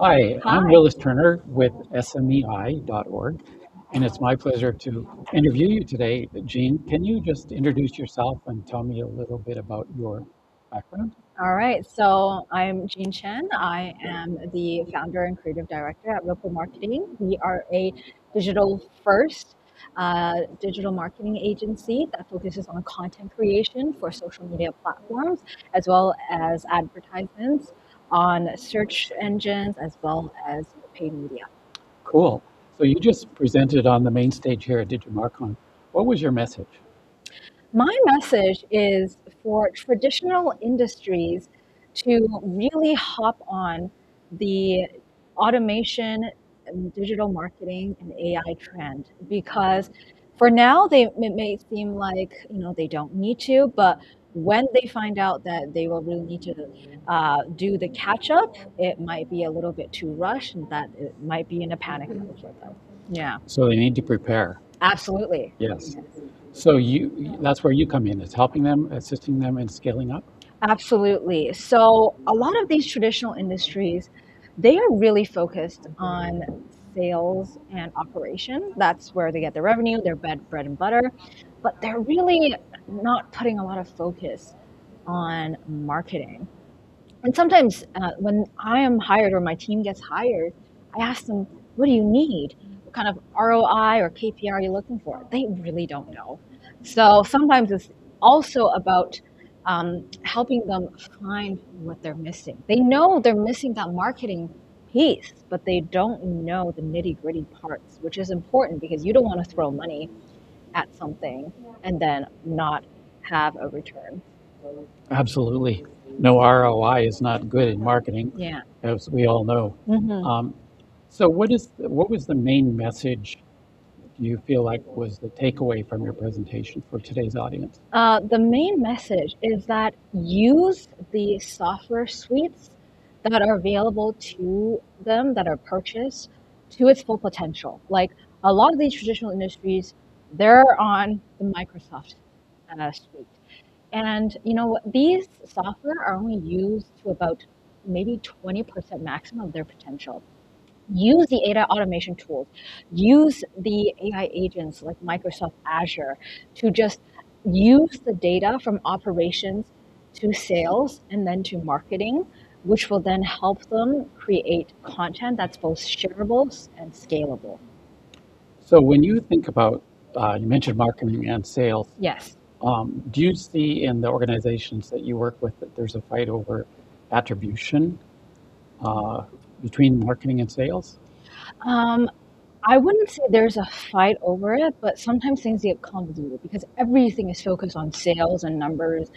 Hi, I'm Hi. Willis Turner with SMEI.org, and it's my pleasure to interview you today. Jean, can you just introduce yourself and tell me a little bit about your background? All right. So I'm Jean Chen. I am the founder and creative director at Ripple Marketing. We are a digital first digital marketing agency that focuses on content creation for social media platforms, as well as advertisements on search engines, as well as paid media. Cool. So you just presented on the main stage here at DigiMarcon. What was your message? My message is for traditional industries to really hop on the automation and digital marketing and AI trend because for now it may seem like they don't need to, but when they find out that they will really need to do the catch up, it might be a little bit too rushed and that it might be in a panic mode for them. Yeah, So they need to prepare. absolutely. Yes. Yes. So that's where you come in. It's helping them, assisting them in scaling up. Absolutely. So a lot of these traditional industries, they are really focused on sales and operation. That's where they get their revenue, their bread and butter. But they're really not putting a lot of focus on marketing. And sometimes when I am hired or my team gets hired, I ask them, what do you need? What kind of ROI or KPI are you looking for? They really don't know. So sometimes it's also about helping them find what they're missing. They know they're missing that marketing piece, but they don't know the nitty gritty parts, which is important because you don't want to throw money at something and then not have a return. Absolutely. No ROI is not good in marketing, Yeah. as we all know. Mhm. Um, so what was the main message do you feel like was the takeaway from your presentation for today's audience? The main message is that use the software suites that are available to them that are purchased to its full potential. Like a lot of these traditional industries, they're on the Microsoft suite. And you know what? These software are only used to about maybe 20% maximum of their potential. Use the AI automation tools, use the AI agents like Microsoft Azure to just use the data from operations to sales and then to marketing, which will then help them create content that's both shareable and scalable. So when you think about, you mentioned marketing and sales, Yes. do you see in the organizations that you work with that there's a fight over attribution uh, between marketing and sales? Um, I wouldn't say there's a fight over it, but sometimes things get convoluted because everything is focused on sales and numbers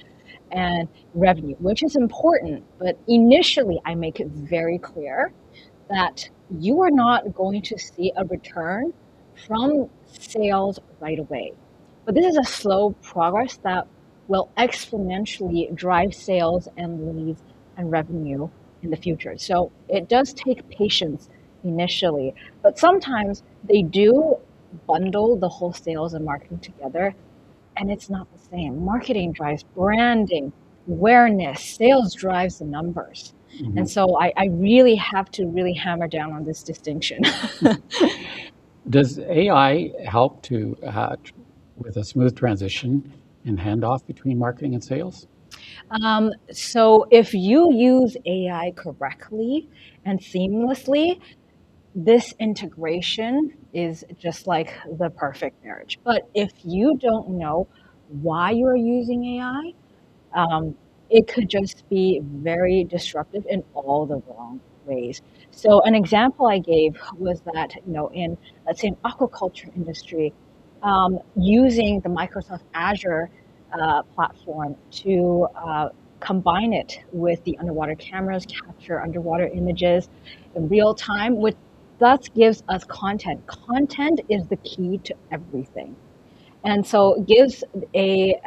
and revenue, which is important. But initially, I make it very clear that you are not going to see a return from sales right away. But this is a slow progress that will exponentially drive sales and leads and revenue in the future. So it does take patience initially, but sometimes they do bundle the whole sales and marketing together and it's not the same. Marketing drives branding, awareness, sales drives the numbers. And Mhm. so I really have to really hammer down on this distinction. Does AI help with a smooth transition and handoff between marketing and sales? So if you use AI correctly and seamlessly, this integration is just like the perfect marriage. But if you don't know why you are using AI, it could just be very disruptive in all the wrong ways. So an example I gave was that, in let's say an aquaculture industry, using the Microsoft Azure platform to combine it with the underwater cameras, capture underwater images in real time, which thus gives us content. Content is the key to everything. And so it gives a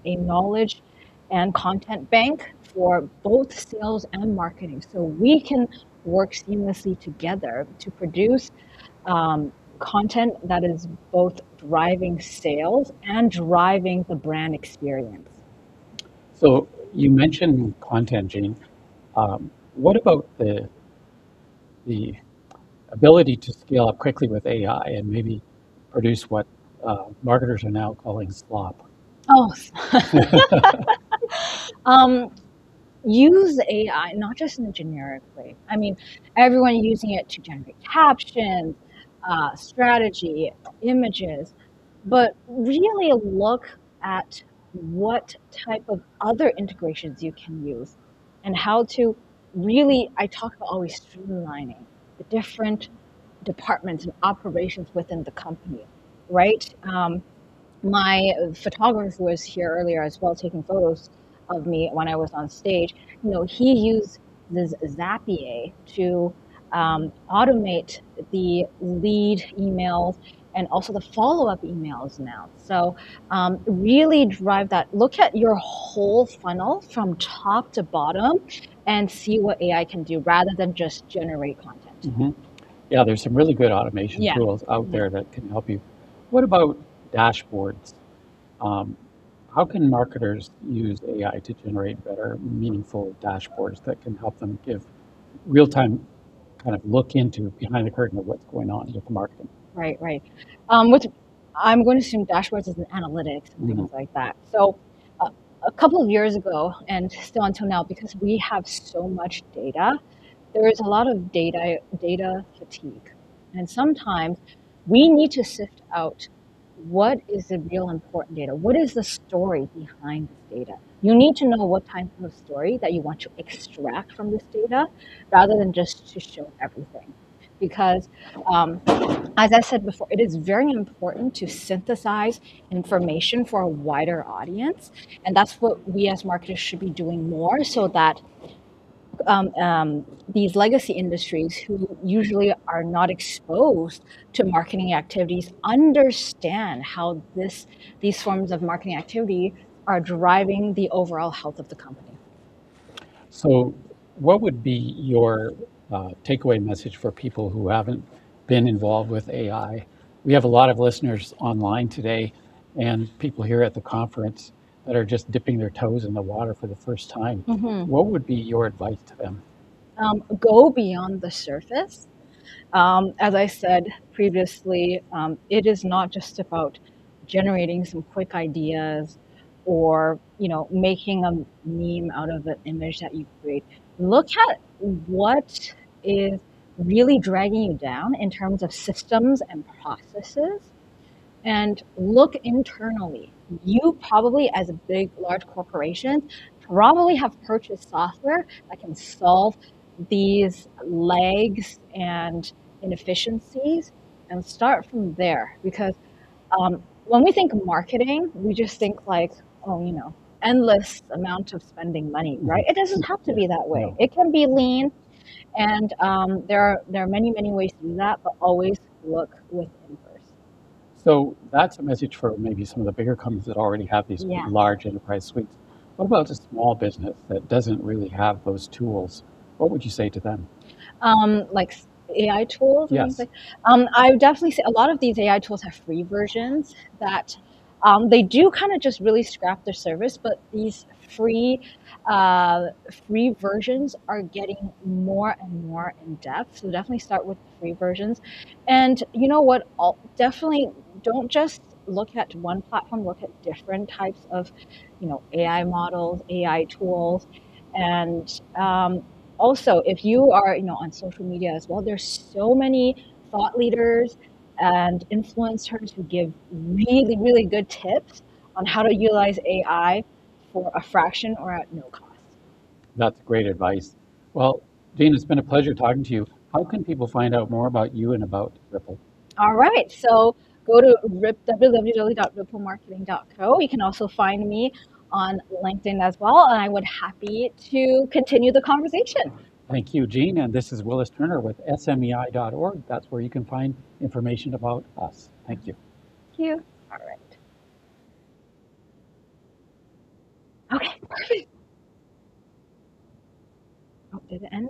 knowledge and content bank for both sales and marketing. So we can work seamlessly together to produce content that is both driving sales and driving the brand experience. So you mentioned content, Gene. What about the ability to scale up quickly with AI and maybe produce what marketers are now calling slop. Oh, um, use AI not just in a generic way. I mean, everyone using it to generate captions, strategy, images, but really look at what type of other integrations you can use and how to really, I talk about always streamlining the different departments and operations within the company, right? My photographer was here earlier as well, taking photos of me when I was on stage. He used this Zapier to automate the lead emails and also the follow-up emails now. So really drive that. Look at your whole funnel from top to bottom and see what AI can do rather than just generate content. Mm-hmm. Yeah, there's some really good automation Yeah. tools out Yeah. there that can help you. What about dashboards? Um, how can marketers use AI to generate better, meaningful dashboards that can help them give real-time kind of look into behind the curtain of what's going on with the marketing? Right, right. With I'm going to assume dashboards is in analytics and Mm-hmm. things like that. So, uh, a couple of years ago, and still until now, because we have so much data, there is a lot of data fatigue, and sometimes we need to sift out what is the real important data. What is the story behind this data? You need to know what type of story that you want to extract from this data, rather than just to show everything, because um, as I said before, it is very important to synthesize information for a wider audience. And that's what we as marketers should be doing more, so that these legacy industries who usually are not exposed to marketing activities understand how these forms of marketing activity are driving the overall health of the company. So, what would be your takeaway message for people who haven't been involved with AI? We have a lot of listeners online today and people here at the conference that are just dipping their toes in the water for the first time. Mhm. What would be your advice to them? Go beyond the surface. As I said previously, it is not just about generating some quick ideas or making a meme out of an image that you create. Look at what is really dragging you down in terms of systems and processes, and look internally. You probably, as a big, large corporation, probably have purchased software that can solve these lags and inefficiencies, and start from there. Because when we think marketing, we just think like, oh, endless amount of spending money, right? Mhm. It doesn't have to Yeah, be that way. no. It can be lean, and there are many ways to do that, but always look within first. So that's a message for maybe some of the bigger companies that already have these Yeah. large enterprise suites. What about a small business that doesn't really have those tools? What would you say to them? Like AI tools and things Yes. like. I would definitely say a lot of these AI tools have free versions that they do kind of just really scrap their service, but these uh, free versions are getting more and more in depth. So definitely start with the free versions, and you know what? Definitely don't just look at one platform. Look at different types of, AI models, AI tools, and also, if you are, on social media as well, there's so many thought leaders and influencers who give really, really good tips on how to utilize AI for a fraction or at no cost. That's great advice. Well, Jane, it's been a pleasure talking to you. How can people find out more about you and about Ripple? All right, so go to www.ripplemarketing.co. You can also find me on LinkedIn as well, and I would happy to continue the conversation. Thank you, Gene. And this is Willis Turner with smei.org. That's where you can find information about us. Thank you. Thank you. All right. Okay, perfect. Oh, did it end?